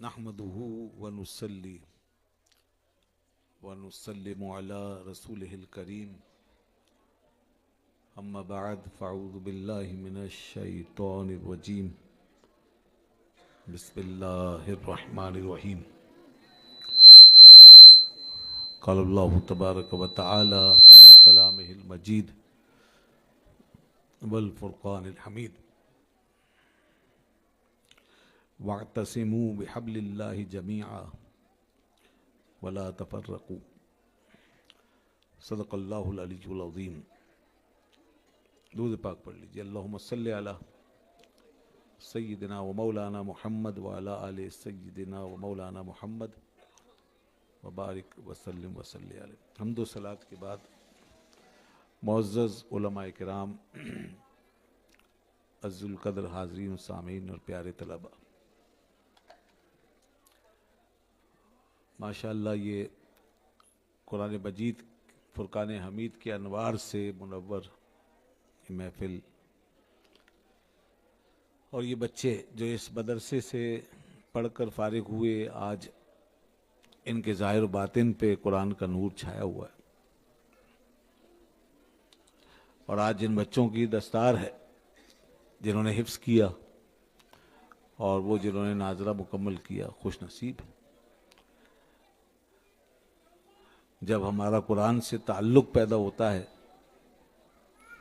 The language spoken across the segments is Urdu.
نحمده ونصلي ونسلم على رسوله الكريم أما بعد فأعوذ بالله من الشيطان الرجيم بسم الله الرحمن الرحيم قال الله تبارك وتعالى في كلامه المجيد والفرقان الحميد واعتصموا بحبل الله جميعا ولا تفرقوا صدق اللہ العلی العظیم. درود پاک پڑھ لیجیے. اللہم صلی علی سیدنا و مولانا محمد وعلی آل سیدنا و مولانا محمد وبارک وسلم وصلی علیہ. حمد و صلوات کے بعد معزز علماء کرام، عز القدر حاضرین و سامعین اور پیارے طلباء، ماشاءاللہ یہ قرآن مجید فرقان حمید کے انوار سے منور محفل اور یہ بچے جو اس مدرسے سے پڑھ کر فارغ ہوئے، آج ان کے ظاہر و باطن پہ قرآن کا نور چھایا ہوا ہے. اور آج جن بچوں کی دستار ہے، جنہوں نے حفظ کیا اور وہ جنہوں نے ناظرہ مکمل کیا، خوش نصیب ہے. جب ہمارا قرآن سے تعلق پیدا ہوتا ہے،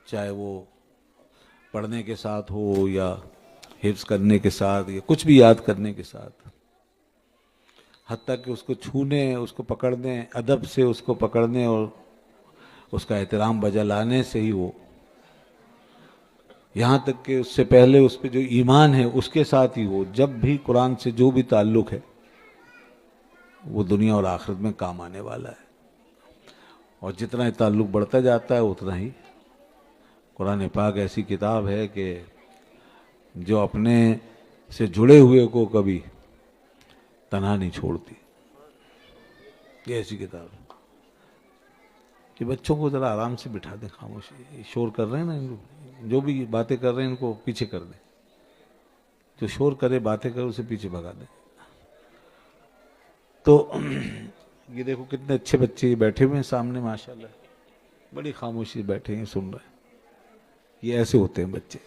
چاہے وہ پڑھنے کے ساتھ ہو یا حفظ کرنے کے ساتھ یا کچھ بھی یاد کرنے کے ساتھ، حتیٰ کہ اس کو چھونے، اس کو پکڑنے، ادب سے اس کو پکڑنے اور اس کا احترام بجا لانے سے ہی وہ، یہاں تک کہ اس سے پہلے اس پہ جو ایمان ہے اس کے ساتھ ہی وہ، جب بھی قرآن سے جو بھی تعلق ہے وہ دنیا اور آخرت میں کام آنے والا ہے. اور جتنا تعلق بڑھتا جاتا ہے اتنا ہی قرآن پاک ایسی کتاب ہے کہ جو اپنے سے جڑے ہوئے کو کبھی تنہا نہیں چھوڑتی. یہ ایسی کتاب ہے کہ بچوں کو ذرا آرام سے بٹھا دیں، خاموشی، شور کر رہے ہیں نا، ان کو جو بھی باتیں کر رہے ہیں ان کو پیچھے کر دیں. جو شور کرے، باتیں کرے، اسے پیچھے بھگا دیں. تو یہ دیکھو کتنے اچھے بچے بیٹھے ہوئے ہیں سامنے، ماشاءاللہ بڑی خاموشی سے بیٹھے ہیں، سن رہے ہیں. یہ ایسے ہوتے ہیں بچے.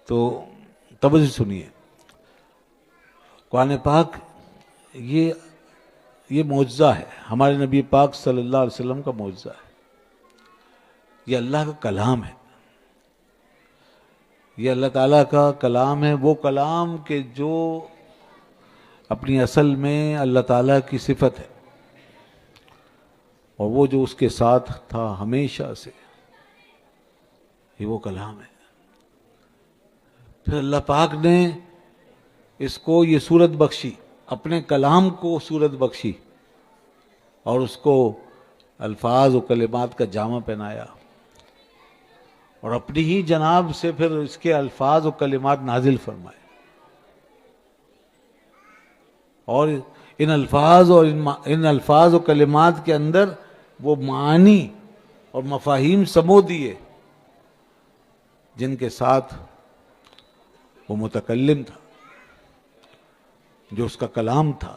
تو توجہ سنیے، قرآن پاک یہ معجزہ ہے، ہمارے نبی پاک صلی اللہ علیہ وسلم کا معجزہ ہے. یہ اللہ کا کلام ہے، یہ اللہ تعالیٰ کا کلام ہے. وہ کلام کہ جو اپنی اصل میں اللہ تعالیٰ کی صفت ہے، اور وہ جو اس کے ساتھ تھا ہمیشہ سے، یہ وہ کلام ہے. پھر اللہ پاک نے اس کو یہ صورت بخشی، اپنے کلام کو صورت بخشی، اور اس کو الفاظ و کلمات کا جامہ پہنایا، اور اپنی ہی جناب سے پھر اس کے الفاظ و کلمات نازل فرمائے. اور ان الفاظ و کلمات کے اندر وہ معانی اور مفاہیم سمو دیے جن کے ساتھ وہ متکلم تھا، جو اس کا کلام تھا.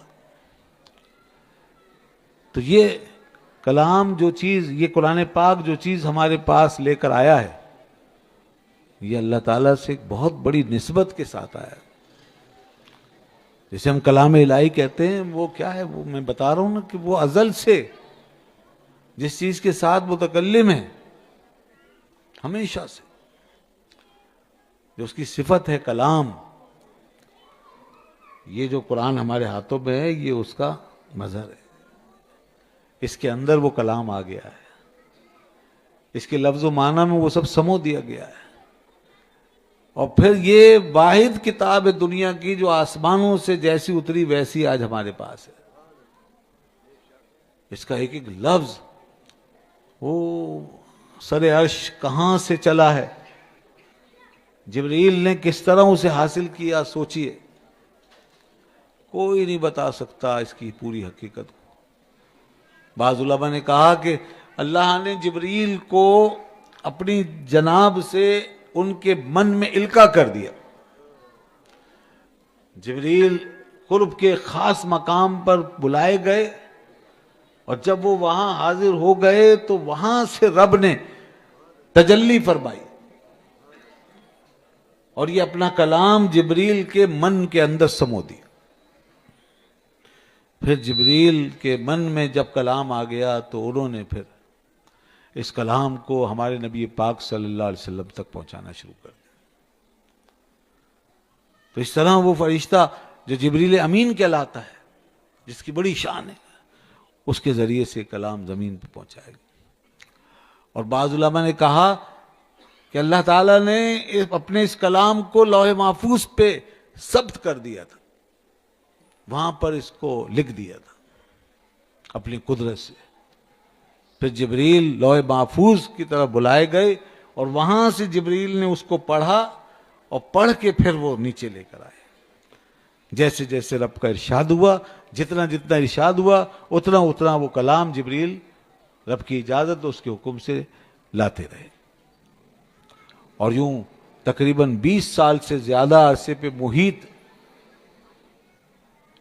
تو یہ کلام جو چیز، یہ قرآن پاک جو چیز ہمارے پاس لے کر آیا ہے، یہ اللہ تعالیٰ سے ایک بہت بڑی نسبت کے ساتھ آیا ہے. جسے ہم کلام الہی کہتے ہیں، وہ کیا ہے؟ وہ میں بتا رہا ہوں نا کہ وہ ازل سے جس چیز کے ساتھ متکلم ہے، ہمیشہ سے جو اس کی صفت ہے کلام، یہ جو قرآن ہمارے ہاتھوں میں ہے، یہ اس کا مظہر ہے. اس کے اندر وہ کلام آ گیا ہے، اس کے لفظ و معنی میں وہ سب سمو دیا گیا ہے. اور پھر یہ واحد کتاب ہے دنیا کی جو آسمانوں سے جیسی اتری ویسی آج ہمارے پاس ہے. اس کا ایک ایک لفظ وہ سر عرش کہاں سے چلا ہے، جبریل نے کس طرح اسے حاصل کیا، سوچئے. کوئی نہیں بتا سکتا اس کی پوری حقیقت کو. بعض علماء نے کہا کہ اللہ نے جبریل کو اپنی جناب سے ان کے من میں القا کر دیا. جبریل قرب کے خاص مقام پر بلائے گئے اور جب وہ وہاں حاضر ہو گئے تو وہاں سے رب نے تجلی فرمائی اور یہ اپنا کلام جبریل کے من کے اندر سمو دیا. پھر جبریل کے من میں جب کلام آ گیا تو انہوں نے پھر اس کلام کو ہمارے نبی پاک صلی اللہ علیہ وسلم تک پہنچانا شروع کر دیا. تو اس طرح وہ فرشتہ جو جبریل امین کہلاتا ہے، جس کی بڑی شان ہے، اس کے ذریعے سے کلام زمین پہ پہنچائے گا. اور بعض علماء نے کہا کہ اللہ تعالیٰ نے اپنے اس کلام کو لوح محفوظ پہ ثبت کر دیا تھا، وہاں پر اس کو لکھ دیا تھا اپنی قدرت سے. پھر جبریل لوح محفوظ کی طرف بلائے گئے اور وہاں سے جبریل نے اس کو پڑھا اور پڑھ کے پھر وہ نیچے لے کر آئے. جیسے جیسے رب کا ارشاد ہوا، جتنا جتنا ارشاد ہوا اتنا اتنا وہ کلام جبریل رب کی اجازت اور اس کے حکم سے لاتے رہے. اور یوں تقریباً 20 سال سے زیادہ عرصے پہ محیط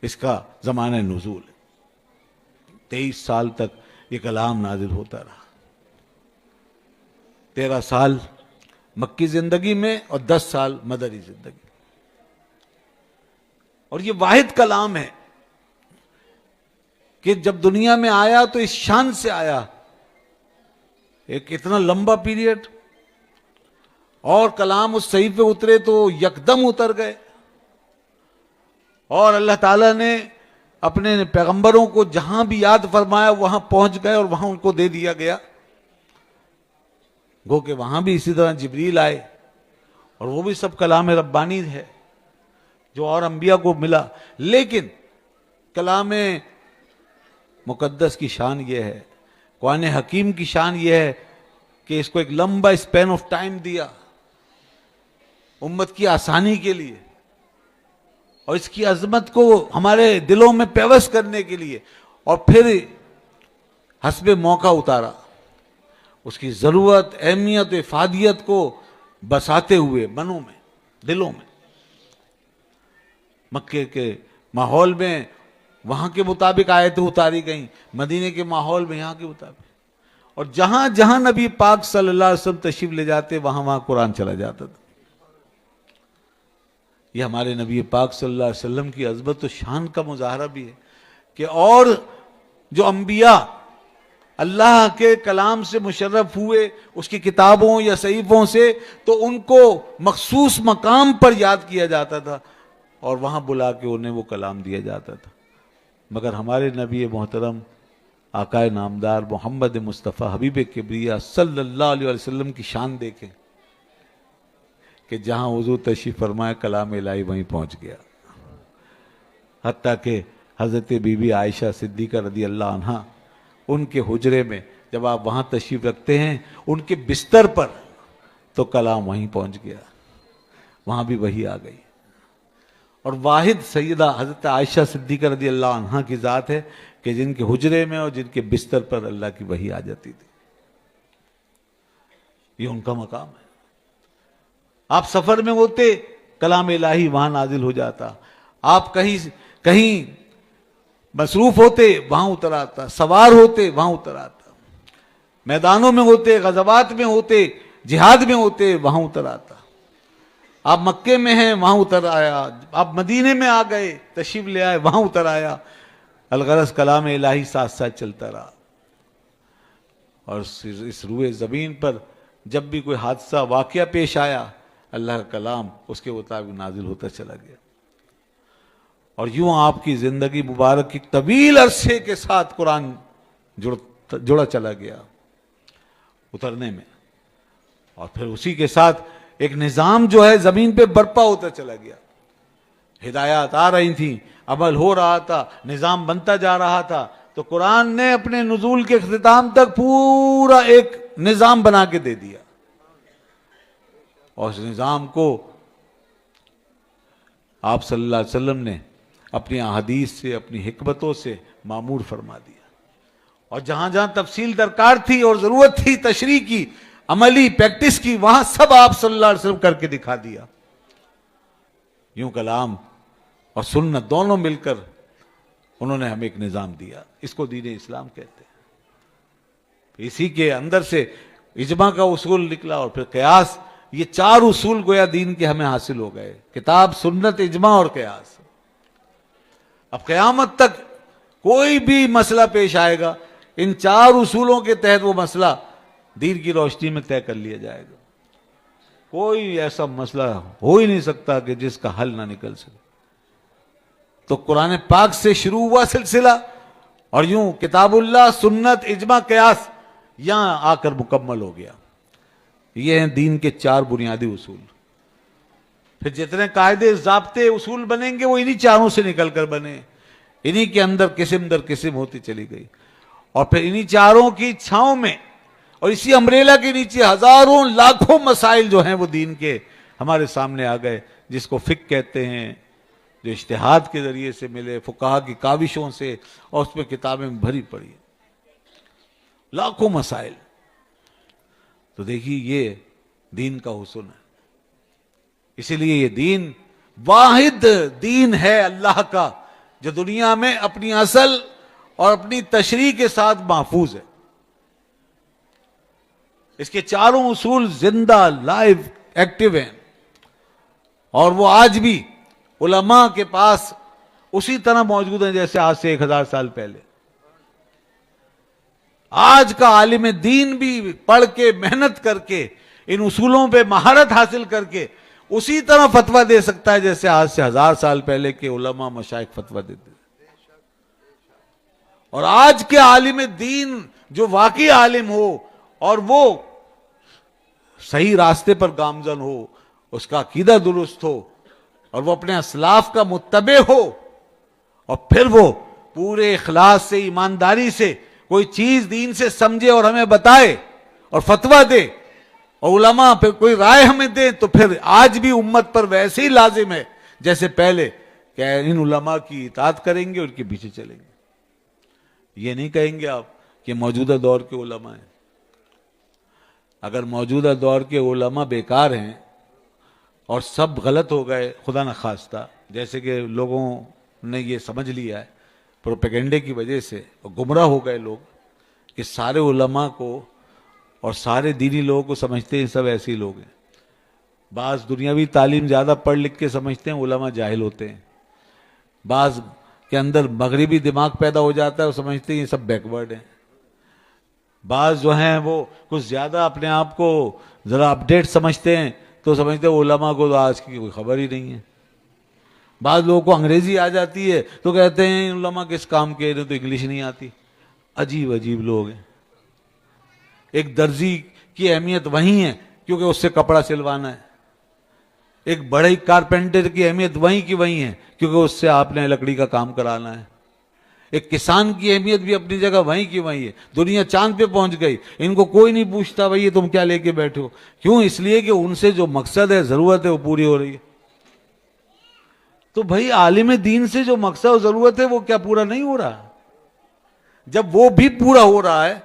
اس کا زمانہ نزول ہے. 23 سال تک یہ کلام نازل ہوتا رہا. 13 سال مکی زندگی میں اور 10 سال مدنی زندگی. اور یہ واحد کلام ہے کہ جب دنیا میں آیا تو اس شان سے آیا، ایک اتنا لمبا پیریڈ، اور کلام اس صحیفے اترے تو یکدم اتر گئے. اور اللہ تعالیٰ نے اپنے پیغمبروں کو جہاں بھی یاد فرمایا وہاں پہنچ گئے اور وہاں ان کو دے دیا گیا. گو کہ وہاں بھی اسی طرح جبریل آئے اور وہ بھی سب کلام ربانی ہے جو اور انبیاء کو ملا. لیکن کلام مقدس کی شان یہ ہے، قرآن حکیم کی شان یہ ہے کہ اس کو ایک لمبا اسپین آف ٹائم دیا امت کی آسانی کے لیے، اور اس کی عظمت کو ہمارے دلوں میں پیوست کرنے کے لیے، اور پھر حسب موقع اتارا، اس کی ضرورت، اہمیت، افادیت کو بساتے ہوئے منوں میں، دلوں میں. مکے کے ماحول میں وہاں کے مطابق آیتیں اتاری گئیں، مدینے کے ماحول میں یہاں کے مطابق، اور جہاں جہاں نبی پاک صلی اللہ علیہ وسلم تشریف لے جاتے وہاں وہاں قرآن چلا جاتا تھا. یہ ہمارے نبی پاک صلی اللہ علیہ وسلم کی عظمت و شان کا مظاہرہ بھی ہے کہ اور جو انبیاء اللہ کے کلام سے مشرف ہوئے اس کی کتابوں یا صحیفوں سے، تو ان کو مخصوص مقام پر یاد کیا جاتا تھا اور وہاں بلا کے انہیں وہ کلام دیا جاتا تھا. مگر ہمارے نبی محترم آقائے نامدار محمد مصطفیٰ حبیب کبریہ صلی اللہ علیہ وسلم کی شان دیکھیں کہ جہاں حضور تشریف فرمائے کلام الہی وہیں پہنچ گیا. حتیٰ کہ حضرت بی بی عائشہ صدیقہ رضی اللہ عنہا، ان کے حجرے میں جب آپ وہاں تشریف رکھتے ہیں ان کے بستر پر، تو کلام وہیں پہنچ گیا، وہاں بھی وحی آ گئی. اور واحد سیدہ حضرت عائشہ صدیقہ رضی اللہ عنہا کی ذات ہے کہ جن کے حجرے میں اور جن کے بستر پر اللہ کی وحی آ جاتی تھی. یہ ان کا مقام ہے. آپ سفر میں ہوتے کلام الہی وہاں نازل ہو جاتا، آپ کہیں مصروف ہوتے وہاں اتر آتا، سوار ہوتے وہاں اتر آتا، میدانوں میں ہوتے، غزوات میں ہوتے، جہاد میں ہوتے وہاں اتر آتا. آپ مکے میں ہیں وہاں اتر آیا، آپ مدینے میں آ گئے تشریف لے آئے وہاں اتر آیا. الغرض کلام الہی ساتھ ساتھ چلتا رہا. اور اس روئے زمین پر جب بھی کوئی حادثہ واقعہ پیش آیا، اللہ کا کلام اس کے مطابق نازل ہوتا چلا گیا. اور یوں آپ کی زندگی مبارک کی طویل عرصے کے ساتھ قرآن جڑا چلا گیا اترنے میں، اور پھر اسی کے ساتھ ایک نظام جو ہے زمین پہ برپا ہوتا چلا گیا. ہدایات آ رہی تھیں، عمل ہو رہا تھا، نظام بنتا جا رہا تھا. تو قرآن نے اپنے نزول کے اختتام تک پورا ایک نظام بنا کے دے دیا، اور اس نظام کو آپ صلی اللہ علیہ وسلم نے اپنی احادیث سے، اپنی حکمتوں سے معمور فرما دیا. اور جہاں جہاں تفصیل درکار تھی اور ضرورت تھی تشریح کی، عملی پریکٹس کی، وہاں سب آپ صلی اللہ علیہ وسلم کر کے دکھا دیا. یوں کلام اور سنت دونوں مل کر انہوں نے ہمیں ایک نظام دیا، اس کو دین اسلام کہتے ہیں۔ اسی کے اندر سے اجماع کا اصول نکلا اور پھر قیاس، یہ 4 اصول گویا دین کے ہمیں حاصل ہو گئے، کتاب، سنت، اجماع اور قیاس۔ اب قیامت تک کوئی بھی مسئلہ پیش آئے گا، ان 4 اصولوں کے تحت وہ مسئلہ دین کی روشنی میں طے کر لیا جائے گا۔ کوئی ایسا مسئلہ ہو ہی نہیں سکتا کہ جس کا حل نہ نکل سکے۔ تو قرآن پاک سے شروع ہوا سلسلہ، اور یوں کتاب اللہ، سنت، اجماع، قیاس یہاں آ کر مکمل ہو گیا۔ یہ ہیں دین کے 4 بنیادی اصول۔ پھر جتنے قاعدے، ضابطے، اصول بنیں گے وہ انہی 4 سے نکل کر بنے، انہی کے اندر قسم در قسم ہوتی چلی گئی، اور پھر انہی 4 کی چھاؤں میں اور اسی امبریلا کے نیچے ہزاروں لاکھوں مسائل جو ہیں وہ دین کے ہمارے سامنے آ گئے، جس کو فقہ کہتے ہیں، جو اجتہاد کے ذریعے سے ملے، فقہا کی کاوشوں سے، اور اس پہ کتابیں بھری پڑی، لاکھوں مسائل۔ تو دیکھیے یہ دین کا حسن ہے۔ اسی لیے یہ دین واحد دین ہے اللہ کا، جو دنیا میں اپنی اصل اور اپنی تشریح کے ساتھ محفوظ ہے۔ اس کے 4 اصول زندہ، لائیو، ایکٹیو ہیں، اور وہ آج بھی علماء کے پاس اسی طرح موجود ہیں جیسے آج سے 1000 سال پہلے۔ آج کا عالم دین بھی پڑھ کے، محنت کر کے، ان اصولوں پہ مہارت حاصل کر کے اسی طرح فتویٰ دے سکتا ہے جیسے آج سے 1000 سال پہلے کے علماء، مشائخ فتویٰ دیتے۔ اور آج کے عالم دین جو واقعی عالم ہو اور وہ صحیح راستے پر گامزن ہو، اس کا عقیدہ درست ہو، اور وہ اپنے اسلاف کا متبع ہو، اور پھر وہ پورے اخلاص سے، ایمانداری سے کوئی چیز دین سے سمجھے اور ہمیں بتائے اور فتویٰ دے، اور علماء پھر کوئی رائے ہمیں دے، تو پھر آج بھی امت پر ویسے ہی لازم ہے جیسے پہلے کہ ان علماء کی اطاعت کریں گے، ان کے پیچھے چلیں گے۔ یہ نہیں کہیں گے آپ کہ موجودہ دور کے علماء ہیں۔ اگر موجودہ دور کے علماء بیکار ہیں اور سب غلط ہو گئے، خدا نخواستہ، جیسے کہ لوگوں نے یہ سمجھ لیا ہے پروپیگنڈے کی وجہ سے، اور گمراہ ہو گئے لوگ کہ سارے علماء کو اور سارے دینی لوگوں کو سمجھتے ہیں سب ایسے ہی لوگ ہیں۔ بعض دنیاوی تعلیم زیادہ پڑھ لکھ کے سمجھتے ہیں علماء جاہل ہوتے ہیں، بعض کے اندر مغربی دماغ پیدا ہو جاتا ہے، وہ سمجھتے ہیں یہ سب بیکورڈ ہیں، بعض جو ہیں وہ کچھ زیادہ اپنے آپ کو ذرا اپڈیٹ سمجھتے ہیں تو سمجھتے ہیں علماء کو تو آج کی کوئی خبر ہی نہیں ہے، بعض لوگوں کو انگریزی آ جاتی ہے تو کہتے ہیں علماء کس کام کے، انہیں تو انگلش نہیں آتی۔ عجیب عجیب لوگ ہیں۔ ایک درزی کی اہمیت وہیں ہے کیونکہ اس سے کپڑا سلوانا ہے، ایک بڑے کارپینٹر کی اہمیت وہیں کی وہیں ہے کیونکہ اس سے آپ نے لکڑی کا کام کرانا ہے، ایک کسان کی اہمیت بھی اپنی جگہ وہیں کی وہیں ہے۔ دنیا چاند پہ پہنچ گئی، ان کو کوئی نہیں پوچھتا بھائی یہ تم کیا لے کے بیٹھے ہو، کیوں؟ اس لیے کہ ان سے جو مقصد ہے، ضرورت ہے، وہ پوری ہو رہی ہے۔ تو بھائی عالم دین سے جو مقصد و ضرورت ہے وہ کیا پورا نہیں ہو رہا؟ جب وہ بھی پورا ہو رہا ہے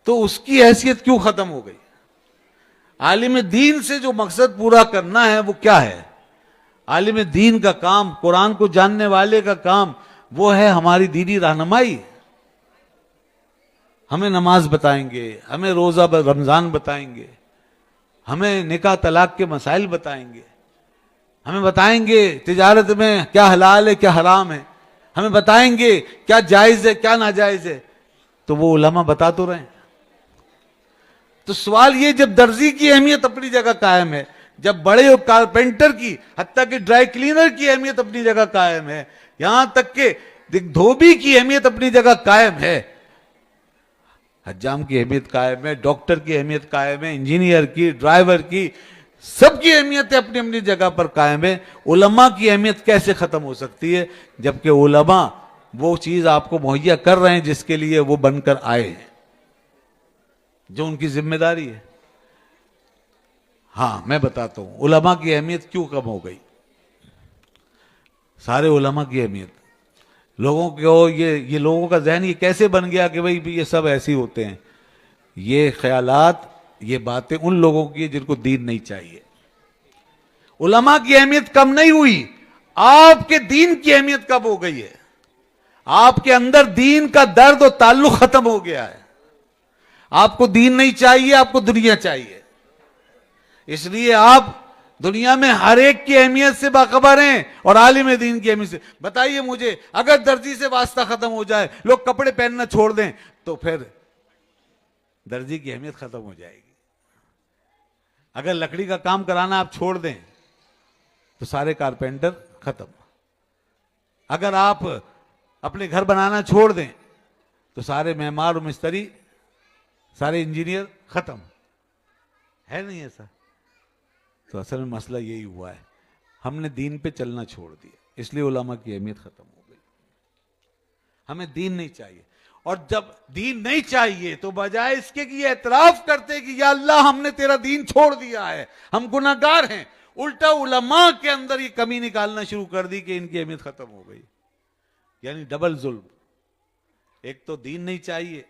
تو اس کی حیثیت کیوں ختم ہو گئی؟ عالم دین سے جو مقصد پورا کرنا ہے وہ کیا ہے؟ عالم دین کا کام، قرآن کو جاننے والے کا کام، وہ ہے ہماری دینی رہنمائی۔ ہمیں نماز بتائیں گے، ہمیں روزہ رمضان بتائیں گے، ہمیں نکاح طلاق کے مسائل بتائیں گے، ہمیں بتائیں گے تجارت میں کیا حلال ہے کیا حرام ہے، ہمیں بتائیں گے کیا جائز ہے کیا ناجائز ہے، تو وہ علماء بتا تو رہے ہیں۔ تو سوال یہ، جب درزی کی اہمیت اپنی جگہ قائم ہے، جب بڑے کارپینٹر کی، حتیٰ کہ ڈرائی کلینر کی اہمیت اپنی جگہ قائم ہے، یہاں تک کہ دھوبی کی اہمیت اپنی جگہ قائم ہے، حجام کی اہمیت قائم ہے، ڈاکٹر کی اہمیت قائم ہے، انجینئر کی، ڈرائیور کی، سب کی اہمیت اپنی اپنی جگہ پر قائم ہے، علماء کی اہمیت کیسے ختم ہو سکتی ہے؟ جبکہ علماء وہ چیز آپ کو مہیا کر رہے ہیں جس کے لیے وہ بن کر آئے ہیں، جو ان کی ذمہ داری ہے۔ ہاں میں بتاتا ہوں علماء کی اہمیت کیوں کم ہو گئی۔ سارے علماء کی اہمیت، لوگوں کو یہ لوگوں کا ذہن یہ کیسے بن گیا کہ بھئی یہ سب ایسے ہی ہوتے ہیں؟ یہ خیالات، یہ باتیں ان لوگوں کی جن کو دین نہیں چاہیے۔ علماء کی اہمیت کم نہیں ہوئی، آپ کے دین کی اہمیت کب ہو گئی ہے؟ آپ کے اندر دین کا درد و تعلق ختم ہو گیا ہے. آپ کو دین نہیں چاہیے، آپ کو دنیا چاہیے. اس لیے آپ دنیا میں ہر ایک کی اہمیت سے باخبر ہیں اور عالم دین کی اہمیت سے. بتائیے مجھے، اگر درزی سے واسطہ ختم ہو جائے، لوگ کپڑے پہننا چھوڑ دیں، تو پھر درزی کی اہمیت ختم ہو جائے گی. اگر لکڑی کا کام کرانا آپ چھوڑ دیں تو سارے کارپینٹر ختم. اگر آپ اپنے گھر بنانا چھوڑ دیں تو سارے معمار و مستری، سارے انجینئر ختم. ہے نہیں ایسا؟ تو اصل میں مسئلہ یہی ہوا ہے، ہم نے دین پہ چلنا چھوڑ دیا، اس لیے علماء کی اہمیت ختم ہو گئی. ہمیں دین نہیں چاہیے، اور جب دین نہیں چاہیے تو بجائے اس کے کہ یہ اعتراف کرتے کہ یا اللہ ہم نے تیرا دین چھوڑ دیا ہے، ہم گناہگار ہیں، الٹا علماء کے اندر یہ کمی نکالنا شروع کر دی کہ ان کی اہمیت ختم ہو گئی. یعنی ڈبل ظلم، ایک تو دین نہیں چاہیے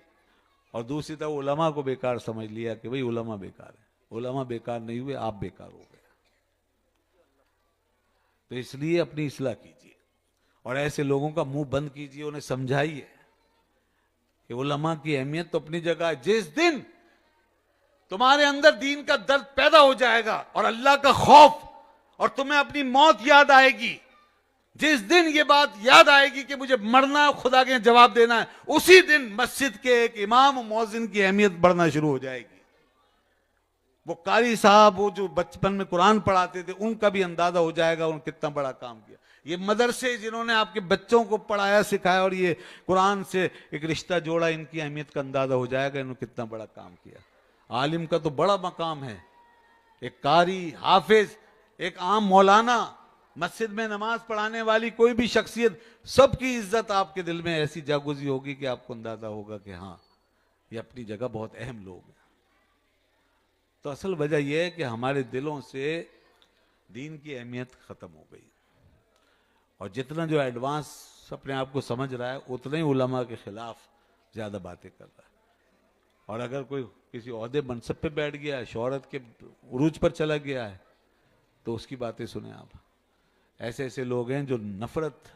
اور دوسری طرف علماء کو بیکار سمجھ لیا کہ بھئی علماء بیکار ہیں. علماء بیکار نہیں ہوئے، آپ بیکار ہو گئے. تو اس لیے اپنی اصلاح کیجیے اور ایسے لوگوں کا منہ بند کیجیے، انہیں سمجھائیے کہ علماء کی اہمیت تو اپنی جگہ ہے. جس دن تمہارے اندر دین کا درد پیدا ہو جائے گا اور اللہ کا خوف، اور تمہیں اپنی موت یاد آئے گی، جس دن یہ بات یاد آئے گی کہ مجھے مرنا، خدا کے جواب دینا ہے، اسی دن مسجد کے ایک امام و مؤذن کی اہمیت بڑھنا شروع ہو جائے گی. وہ قاری صاحب، وہ جو بچپن میں قرآن پڑھاتے تھے، ان کا بھی اندازہ ہو جائے گا انہوں نے کتنا بڑا کام کیا. یہ مدرسے جنہوں نے آپ کے بچوں کو پڑھایا سکھایا اور یہ قرآن سے ایک رشتہ جوڑا، ان کی اہمیت کا اندازہ ہو جائے گا انہوں نے کتنا بڑا کام کیا. عالم کا تو بڑا مقام ہے، ایک قاری، حافظ، ایک عام مولانا، مسجد میں نماز پڑھانے والی کوئی بھی شخصیت، سب کی عزت آپ کے دل میں ایسی جاگوزی ہوگی کہ آپ کو اندازہ ہوگا کہ ہاں یہ اپنی جگہ بہت اہم لوگ ہیں. تو اصل وجہ یہ ہے کہ ہمارے دلوں سے دین کی اہمیت ختم ہو گئی، اور جتنا جو ایڈوانس اپنے آپ کو سمجھ رہا ہے اتنے ہی علماء کے خلاف زیادہ باتیں کر رہا ہے. اور اگر کوئی کسی عہدے منصب پہ بیٹھ گیا ہے، شہرت کے عروج پر چلا گیا ہے، تو اس کی باتیں سنیں آپ. ایسے ایسے لوگ ہیں جو نفرت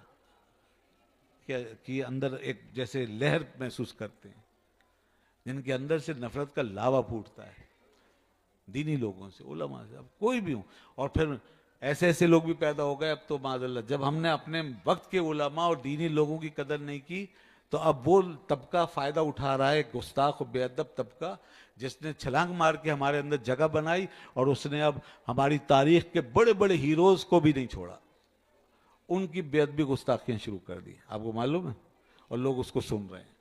کی اندر ایک جیسے لہر محسوس کرتے ہیں، جن کے اندر سے نفرت کا لاوا پھوٹتا ہے دینی لوگوں سے، علماء سے، اب کوئی بھی ہوں. اور پھر ایسے ایسے لوگ بھی پیدا ہو گئے اب تو معاذ اللہ. جب ہم نے اپنے وقت کے علماء اور دینی لوگوں کی قدر نہیں کی تو اب وہ طبقہ فائدہ اٹھا رہا ہے، گستاخ و بے ادب طبقہ، جس نے چھلانگ مار کے ہمارے اندر جگہ بنائی، اور اس نے اب ہماری تاریخ کے بڑے بڑے ہیروز کو بھی نہیں چھوڑا، ان کی بے ادبی گستاخیاں شروع کر دی. آپ کو معلوم ہے؟ اور لوگ اس کو سن رہے ہیں.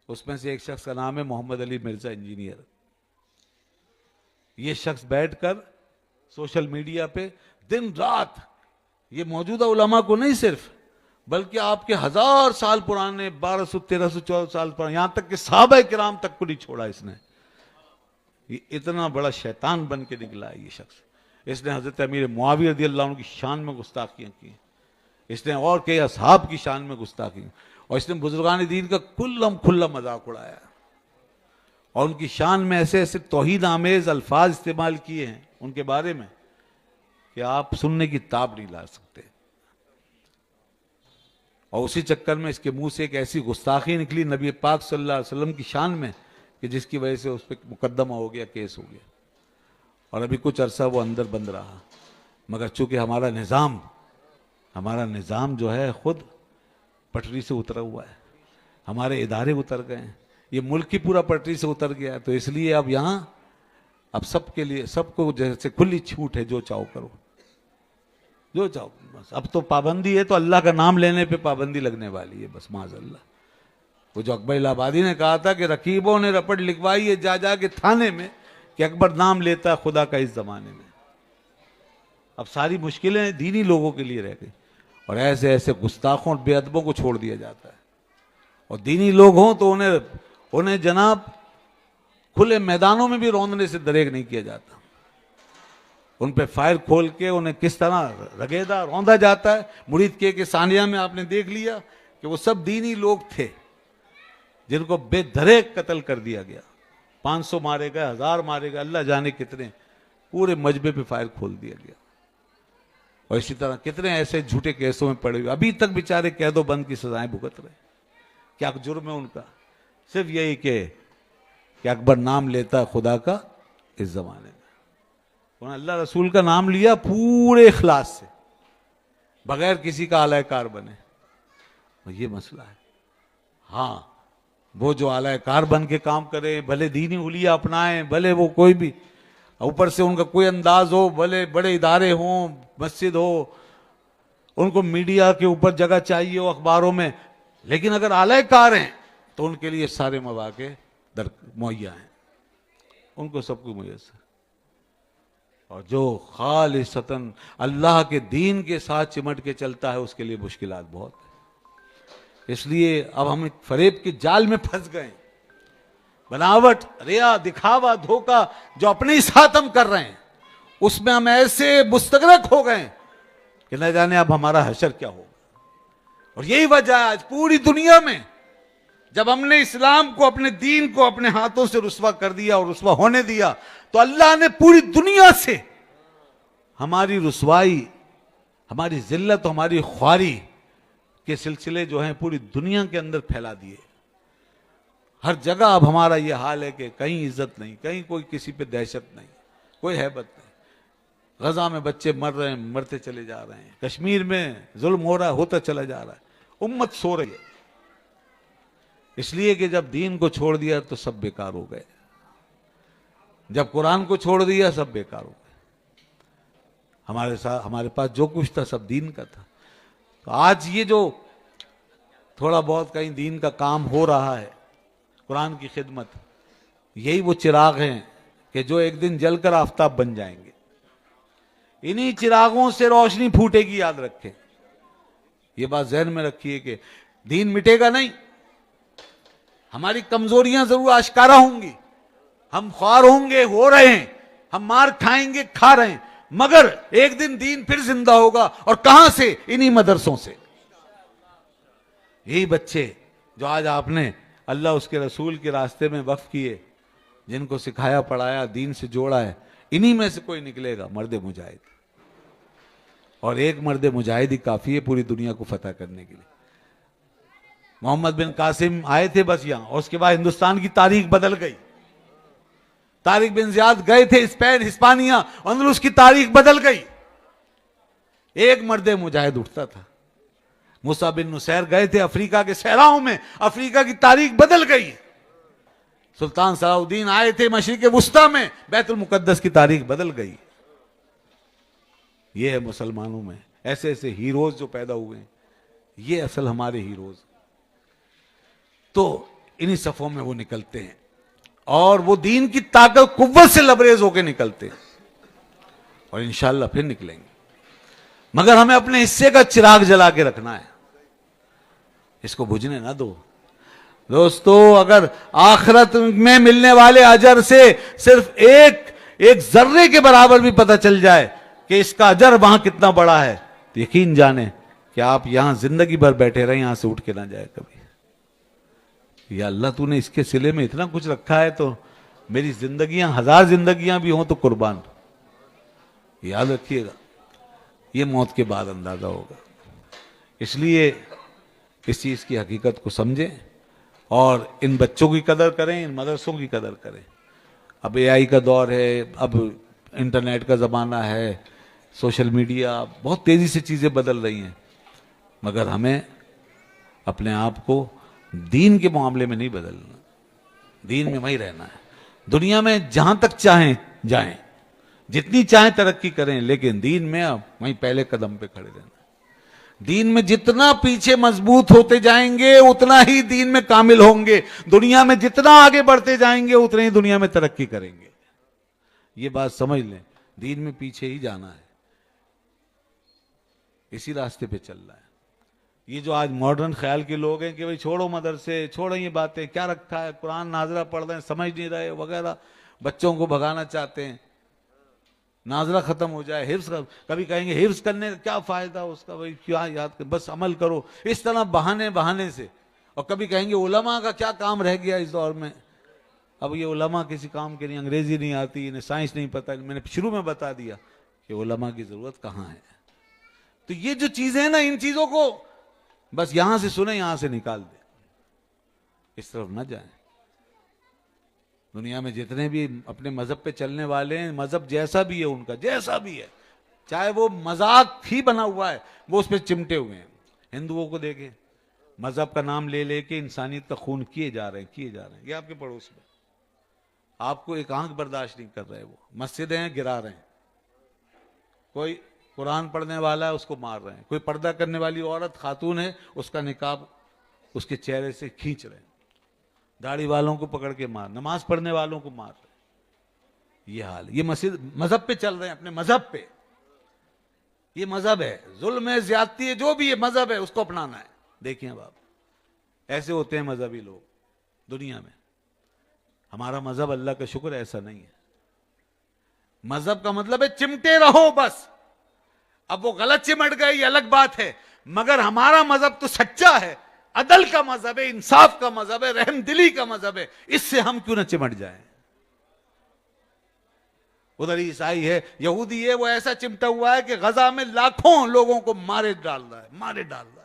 اس میں سے ایک شخص کا نام ہے محمد علی مرزا، انجینئر. یہ شخص بیٹھ کر سوشل میڈیا پہ دن رات، یہ موجودہ علماء کو نہیں صرف، بلکہ آپ کے 1000 سال پرانے، 1200 1300 1400 سال پرانے، یہاں تک کہ صحابہ کرام تک کو نہیں چھوڑا اس نے. یہ اتنا بڑا شیطان بن کے نکلا ہے یہ شخص. اس نے حضرت امیر معاویہ رضی اللہ عنہ کی شان میں گستاخیاں کی، اس نے اور کئی اصحاب کی شان میں گستاخی، اور اس نے بزرگان دین کا کھلا مذاق اڑایا، اور ان کی شان میں ایسے ایسے توہین آمیز الفاظ استعمال کیے ہیں ان کے بارے میں کہ آپ سننے کی تاب نہیں لا سکتے. اور اسی چکر میں اس کے منہ سے ایک ایسی گستاخی نکلی نبی پاک صلی اللہ علیہ وسلم کی شان میں کہ جس کی وجہ سے اس پہ مقدمہ ہو گیا، کیس ہو گیا، اور ابھی کچھ عرصہ وہ اندر بند رہا. مگر چونکہ ہمارا نظام جو ہے خود پٹری سے اترا ہوا ہے، ہمارے ادارے اتر گئے ہیں، یہ ملک ہی پورا پٹری سے اتر گیا ہے. تو اس لیے اب یہاں اب سب کے لیے، سب کو جیسے کھلی چھوٹ ہے، جو چاہو کرو، جو چاہو. بس اب تو پابندی ہے تو اللہ کا نام لینے پہ پابندی لگنے والی ہے، بس معاذ اللہ. وہ جو اکبر الہ آبادی نے کہا تھا کہ رقیبوں نے رپٹ لکھوائی ہے جا جا کے تھانے میں کہ اکبر نام لیتا ہے خدا کا اس زمانے میں. اب ساری مشکلیں دینی لوگوں کے لیے رہ گئی، اور ایسے ایسے گستاخوں اور بے ادبوں کو چھوڑ دیا جاتا ہے. اور دینی لوگ ہوں تو انہیں جناب کھلے میدانوں میں بھی روندنے سے دریغ نہیں کیا جاتا. ان پہ فائر کھول کے انہیں کس طرح رگیدا روندا جاتا ہے. مرید کے ثانیہ میں آپ نے دیکھ لیا کہ وہ سب دینی لوگ تھے جن کو بے دریغ قتل کر دیا گیا. 500 مارے گئے، 1000 مارے گئے، اللہ جانے کتنے، پورے مجمع پہ فائر کھول دیا گیا. اور اسی طرح کتنے ایسے جھوٹے کیسوں میں پڑے ہوئے ابھی تک بیچارے قید و بند کی سزائیں بھگت رہے. کیا جرم ہے ان کا؟ صرف یہی کہ اکبر نام لیتا ہے خدا کا اس زمانے میں. انہوں نے اللہ رسول کا نام لیا پورے اخلاص سے, بغیر کسی کا اعلی کار بنے. اور یہ مسئلہ ہے. ہاں, وہ جو اعلی کار بن کے کام کرے, بھلے دینی حلیہ اپنائیں, بھلے وہ کوئی بھی, اوپر سے ان کا کوئی انداز ہو, بھلے بڑے ادارے ہوں, مسجد ہو, ان کو میڈیا کے اوپر جگہ چاہیے ہو, اخباروں میں, لیکن اگر اعلی کار ہیں تو ان کے لیے سارے مواقع مہیا ہیں, ان کو سب کو میسر. اور جو خالصتاً اللہ کے دین کے ساتھ چمٹ کے چلتا ہے اس کے لیے مشکلات بہت ہیں. اس لیے اب ہم ایک فریب کے جال میں پھنس گئے. بناوٹ, ریا, دکھاوا, دھوکہ جو اپنے ہی ساتھ ہم کر رہے ہیں, اس میں ہم ایسے مستغرق ہو گئے کہ نہ جانے اب ہمارا حشر کیا ہوگا. اور یہی وجہ ہے آج پوری دنیا میں جب ہم نے اسلام کو, اپنے دین کو اپنے ہاتھوں سے رسوا کر دیا اور رسوا ہونے دیا, تو اللہ نے پوری دنیا سے ہماری رسوائی, ہماری ذلت, ہماری خواری کے سلسلے جو ہیں پوری دنیا کے اندر پھیلا دیے. ہر جگہ اب ہمارا یہ حال ہے کہ کہیں عزت نہیں, کہیں کوئی کسی پہ دہشت نہیں, کوئی ہیبت نہیں. غزہ میں بچے مر رہے ہیں, مرتے چلے جا رہے ہیں. کشمیر میں ظلم ہو رہا ہے, ہوتا چلا جا رہا ہے. امت سو رہی ہے, اس لیے کہ جب دین کو چھوڑ دیا تو سب بیکار ہو گئے. جب قرآن کو چھوڑ دیا سب بیکار ہو گئے. ہمارے پاس جو کچھ تھا سب دین کا تھا. تو آج یہ جو تھوڑا بہت کہیں دین کا کام ہو رہا ہے, قرآن کی خدمت, یہی وہ چراغ ہیں کہ جو ایک دن جل کر آفتاب بن جائیں گے. انہی چراغوں سے روشنی پھوٹے گی, یاد رکھیں. یہ بات ذہن میں رکھیے کہ دین مٹے گا نہیں. ہماری کمزوریاں ضرور آشکارا ہوں گی, ہم خوار ہوں گے, ہو رہے ہیں, ہم مار کھائیں گے, کھا رہے ہیں, مگر ایک دن دین پھر زندہ ہوگا. اور کہاں سے؟ انہی مدرسوں سے. یہی بچے جو آج آپ نے اللہ اس کے رسول کے راستے میں وقف کیے, جن کو سکھایا پڑھایا, دین سے جوڑا ہے, انہی میں سے کوئی نکلے گا مرد مجاہد. اور ایک مرد مجاہد ہی کافی ہے پوری دنیا کو فتح کرنے کے لیے. محمد بن قاسم آئے تھے بس یہاں, اور اس کے بعد ہندوستان کی تاریخ بدل گئی. طارق بن زیاد گئے تھے اسپین, ہسپانیہ, اندلس کی تاریخ بدل گئی. ایک مرد مجاہد اٹھتا تھا. موسیٰ بن نصیر گئے تھے افریقہ کے صحراؤں میں, افریقہ کی تاریخ بدل گئی. سلطان صلاح الدین آئے تھے مشرق وسطیٰ میں, بیت المقدس کی تاریخ بدل گئی. یہ ہے مسلمانوں میں ایسے ایسے ہیروز جو پیدا ہوئے ہیں, یہ اصل ہمارے ہیروز. تو انہی صفوں میں وہ نکلتے ہیں, اور وہ دین کی طاقت قوت سے لبریز ہو کے نکلتے ہیں, اور انشاءاللہ پھر نکلیں گے. مگر ہمیں اپنے حصے کا چراغ جلا کے رکھنا ہے, اس کو بجھنے نہ دو. دوستو, اگر آخرت میں ملنے والے اجر سے صرف ایک ذرے کے برابر بھی پتہ چل جائے کہ اس کا اجر وہاں کتنا بڑا ہے, تو یقین جانیں کہ آپ یہاں زندگی بھر بیٹھے رہیں, یہاں سے اٹھ کے نہ جائے کبھی. یا اللہ تو نے اس کے سلے میں اتنا کچھ رکھا ہے, تو میری زندگیاں 1000 زندگیاں بھی ہوں تو قربان. یاد رکھیے گا, یہ موت کے بعد اندازہ ہوگا. اس لیے اس چیز کی حقیقت کو سمجھیں, اور ان بچوں کی قدر کریں, ان مدرسوں کی قدر کریں. اب AI کا دور ہے, اب انٹرنیٹ کا زمانہ ہے, سوشل میڈیا, بہت تیزی سے چیزیں بدل رہی ہیں. مگر ہمیں اپنے آپ کو دین کے معاملے میں نہیں بدلنا, دین میں وہیں رہنا ہے. دنیا میں جہاں تک چاہیں جائیں, جتنی چاہیں ترقی کریں, لیکن دین میں اب وہیں پہلے قدم پہ کھڑے رہنا. دین میں جتنا پیچھے مضبوط ہوتے جائیں گے اتنا ہی دین میں کامل ہوں گے. دنیا میں جتنا آگے بڑھتے جائیں گے اتنے ہی دنیا میں ترقی کریں گے. یہ بات سمجھ لیں, دین میں پیچھے ہی جانا ہے, اسی راستے پہ چل رہا ہے. یہ جو آج ماڈرن خیال کے لوگ ہیں کہ بھئی چھوڑو مدرسے, چھوڑو یہ باتیں, کیا رکھا ہے, قرآن ناظرہ پڑھ رہے ہیں, سمجھ نہیں رہے وغیرہ, بچوں کو بھگانا چاہتے ہیں, ناظرہ ختم ہو جائے, حفظ, کبھی کہیں گے حفظ کرنے کا کیا فائدہ اس کا, بھئی کیا یاد کر, بس عمل کرو, اس طرح بہانے سے. اور کبھی کہیں گے علماء کا کیا کام رہ گیا اس دور میں. اب یہ علماء کسی کام کے نہیں, انگریزی نہیں آتی, انہیں سائنس نہیں پتہ. میں نے شروع میں بتا دیا کہ علماء کی ضرورت کہاں ہے. تو یہ جو چیزیں ہیں نا، ان چیزوں کو بس یہاں سے سنیں، یہاں سے نکال دیں، اس طرف نہ جائیں۔ دنیا میں جتنے بھی اپنے مذہب پہ چلنے والے ہیں، مذہب جیسا بھی ہے ان کا، جیسا بھی ہے، چاہے وہ مذاق ہی بنا ہوا ہے، وہ اس پہ چمٹے ہوئے ہیں۔ ہندوؤں کو دیکھیں، مذہب کا نام لے لے کے انسانیت کا خون کیے جا رہے ہیں۔ یہ آپ کے پڑوس میں، آپ کو ایک آنکھ برداشت نہیں کر رہے، وہ مسجدیں ہیں گرا رہے ہیں، کوئی قرآن پڑھنے والا ہے اس کو مار رہے ہیں، کوئی پردہ کرنے والی عورت خاتون ہے اس کا نقاب اس کے چہرے سے کھینچ رہے ہیں، داڑھی والوں کو پکڑ کے مار، نماز پڑھنے والوں کو مار رہے ہیں۔ یہ حال، یہ مذہب پہ چل رہے ہیں، اپنے مذہب پہ۔ یہ مذہب ہے، ظلم ہے، زیادتی ہے، جو بھی ہے مذہب ہے، اس کو اپنانا ہے۔ دیکھیں اب آپ، ایسے ہوتے ہیں مذہبی لوگ دنیا میں۔ ہمارا مذہب اللہ کا شکر ایسا نہیں ہے۔ مذہب کا مطلب ہے چمٹے رہو بس۔ اب وہ غلط چمٹ گئے یہ الگ بات ہے، مگر ہمارا مذہب تو سچا ہے، عدل کا مذہب ہے، انصاف کا مذہب ہے، رحم دلی کا مذہب ہے۔ اس سے ہم کیوں نہ چمٹ جائیں؟ ادھر عیسائی ہے، یہودی ہے، وہ ایسا چمٹا ہوا ہے کہ غزہ میں لاکھوں لوگوں کو مارے ڈال رہا ہے،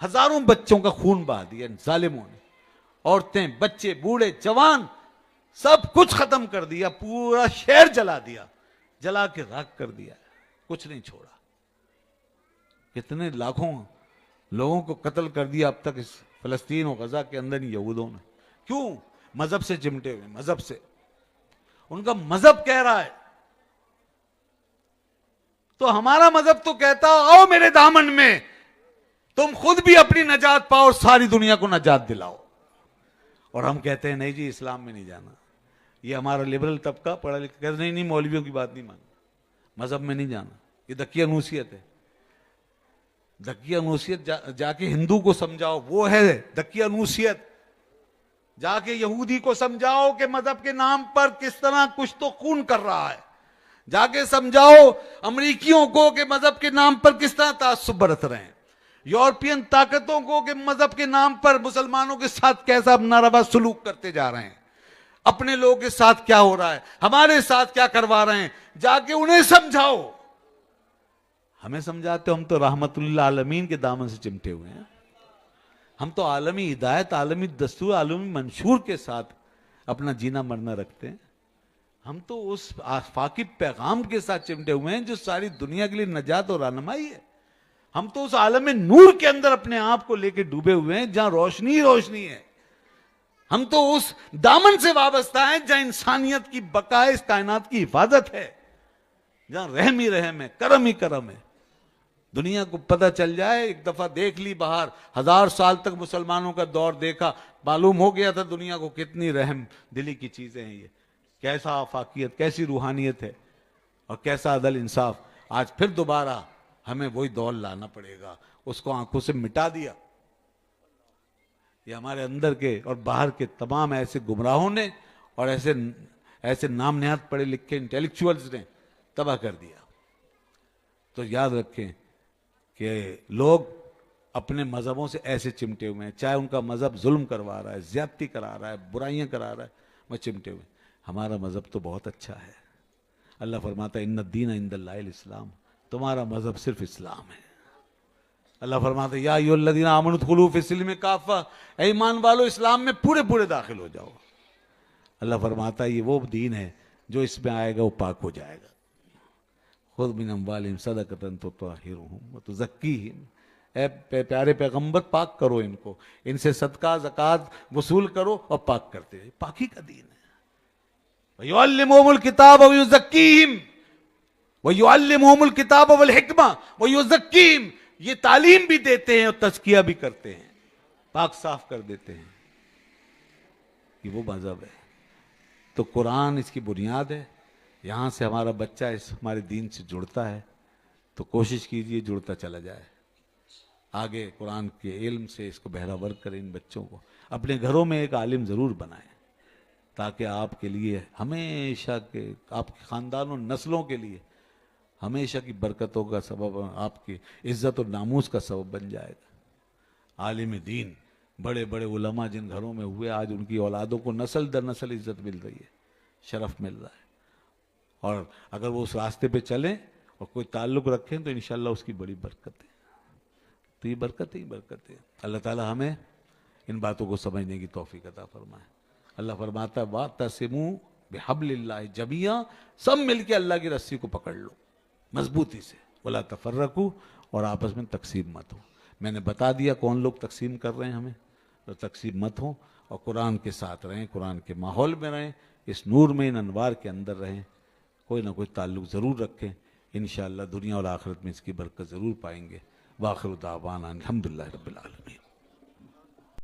ہزاروں بچوں کا خون بہا دیا ان ظالموں نے، عورتیں، بچے، بوڑھے، جوان، سب کچھ ختم کر دیا، پورا شہر جلا دیا، جلا کے راکھ کر دیا، کچھ نہیں چھوڑا۔ کتنے لاکھوں لوگوں کو قتل کر دیا اب تک اس فلسطین و غزہ کے اندر یہودوں نے۔ کیوں؟ مذہب سے چمٹے ہوئے، مذہب سے۔ ان کا مذہب کہہ رہا ہے، تو ہمارا مذہب تو کہتا آؤ میرے دامن میں، تم خود بھی اپنی نجات پاؤ اور ساری دنیا کو نجات دلاؤ۔ اور ہم کہتے ہیں نہیں جی اسلام میں نہیں جانا۔ یہ ہمارا لبرل طبقہ پڑھا لکھا کہتے نہیں مولویوں کی بات نہیں ماننا، مذہب میں نہیں جانا، یہ دقیہ نوسیت ہے۔ دقیہ نوسیت جا کے ہندو کو سمجھاؤ، وہ ہے دقیہ نوسیت۔ جا کے یہودی کو سمجھاؤ کہ مذہب کے نام پر کس طرح کچھ تو خون کر رہا ہے۔ جا کے سمجھاؤ امریکیوں کو کہ مذہب کے نام پر کس طرح تعصب برت رہے ہیں، یورپین طاقتوں کو کہ مذہب کے نام پر مسلمانوں کے ساتھ کیسا ناروا سلوک کرتے جا رہے ہیں، اپنے لوگوں کے ساتھ کیا ہو رہا ہے، ہمارے ساتھ کیا کروا رہے ہیں۔ جا کے انہیں سمجھاؤ۔ ہمیں سمجھاتے، ہم تو رحمت اللہ عالمین کے دامن سے چمٹے ہوئے ہیں۔ ہم تو عالمی ہدایت، عالمی دستور، عالمی منشور کے ساتھ اپنا جینا مرنا رکھتے ہیں۔ ہم تو اس آفاقی پیغام کے ساتھ چمٹے ہوئے ہیں جو ساری دنیا کے لیے نجات اور رہنمائی ہے۔ ہم تو اس عالم نور کے اندر اپنے آپ کو لے کے ڈوبے ہوئے ہیں جہاں روشنی ہی روشنی ہے۔ ہم تو اس دامن سے وابستہ ہیں جہاں انسانیت کی بقا ہے، اس کائنات کی حفاظت ہے، جہاں رحم ہی رحم ہے، کرم ہی کرم ہے۔ دنیا کو پتہ چل جائے، ایک دفعہ دیکھ لی باہر، 1000 سال تک مسلمانوں کا دور دیکھا، معلوم ہو گیا تھا دنیا کو کتنی رحم دلی کی چیزیں ہیں، یہ کیسا آفاقیت، کیسی روحانیت ہے اور کیسا عدل انصاف۔ آج پھر دوبارہ ہمیں وہی دور لانا پڑے گا، اس کو آنکھوں سے مٹا دیا۔ یہ ہمارے اندر کے اور باہر کے تمام ایسے گمراہوں نے اور ایسے نام نہاد پڑھے لکھے انٹیلیکچوئلز نے تباہ کر دیا۔ تو یاد رکھیں کہ لوگ اپنے مذہبوں سے ایسے چمٹے ہوئے ہیں، چاہے ان کا مذہب ظلم کروا رہا ہے، زیادتی کرا رہا ہے، برائیاں کرا رہا ہے، وہ چمٹے ہوئے۔ ہمارا مذہب تو بہت اچھا ہے۔ اللہ فرماتا ہے ان الدین عند اللہ الاسلام، تمہارا مذہب صرف اسلام ہے۔ اللہ فرماتا ہے یا ایھا الذین آمنوا ادخلوا فی السلم کافہ، اے ایمان والو اسلام میں پورے داخل ہو جاؤ۔ اللہ فرماتا ہے یہ وہ دین ہے جو اس میں آئے گا وہ پاک ہو جائے گا۔ خذ من اموالہم صدقۃ تطہرھم وتزکیہم، اے پیارے پیغمبر پاک کرو ان کو، ان سے صدقہ زکوٰۃ وصول کرو اور پاک کرتے ہیں، پاکی کا دین ہے۔ وَيُعَلِّمُهُمُ الْكِتَابَ وَيُزَكِّيهِمْ وَيُعَلِّمُهُمُ الْكِتَابَ وَالْحِکْمَةَ وَيُزَكِّيهِمْ، یہ تعلیم بھی دیتے ہیں اور تزکیہ بھی کرتے ہیں، پاک صاف کر دیتے ہیں۔ یہ وہ مذہب ہے۔ تو قرآن اس کی بنیاد ہے۔ یہاں سے ہمارا بچہ ہمارے دین سے جڑتا ہے تو کوشش کیجئے جڑتا چلا جائے، آگے قرآن کے علم سے اس کو بہرہ ور کریں۔ ان بچوں کو اپنے گھروں میں ایک عالم ضرور بنائیں تاکہ آپ کے لیے ہمیشہ کے، آپ کے خاندان و نسلوں کے لیے ہمیشہ کی برکتوں کا سبب، آپ کی عزت و ناموس کا سبب بن جائے گا۔ عالم دین، بڑے بڑے علماء جن گھروں میں ہوئے، آج ان کی اولادوں کو نسل در نسل عزت مل رہی ہے، شرف مل رہا ہے۔ اور اگر وہ اس راستے پہ چلیں اور کوئی تعلق رکھیں تو انشاءاللہ اس کی بڑی برکت ہے. تو یہ برکت ہی برکت ہے. اللہ تعالی ہمیں ان باتوں کو سمجھنے کی توفیق عطا فرمائے. اللہ فرماتا ہے وَاعْتَصِمُوا بِحَبْلِ اللَّهِ جَمِيعًا، سب مل کے اللہ کی رسی کو پکڑ لو مضبوطی سے. وَلَا تَفَرَّقُوا، اور آپس میں تقسیم مت ہو. میں نے بتا دیا کون لوگ تقسیم کر رہے ہیں ہمیں، تو تقسیم مت ہو اور قرآن کے ساتھ رہیں، قرآن کے ماحول میں رہیں، اس نور میں ان انوار کے اندر رہیں. کوئی نہ کوئی تعلق ضرور رکھیں، انشاءاللہ دنیا اور آخرت میں اس کی برکت ضرور پائیں گے. وآخر دعوانا الحمدللہ رب العالمین.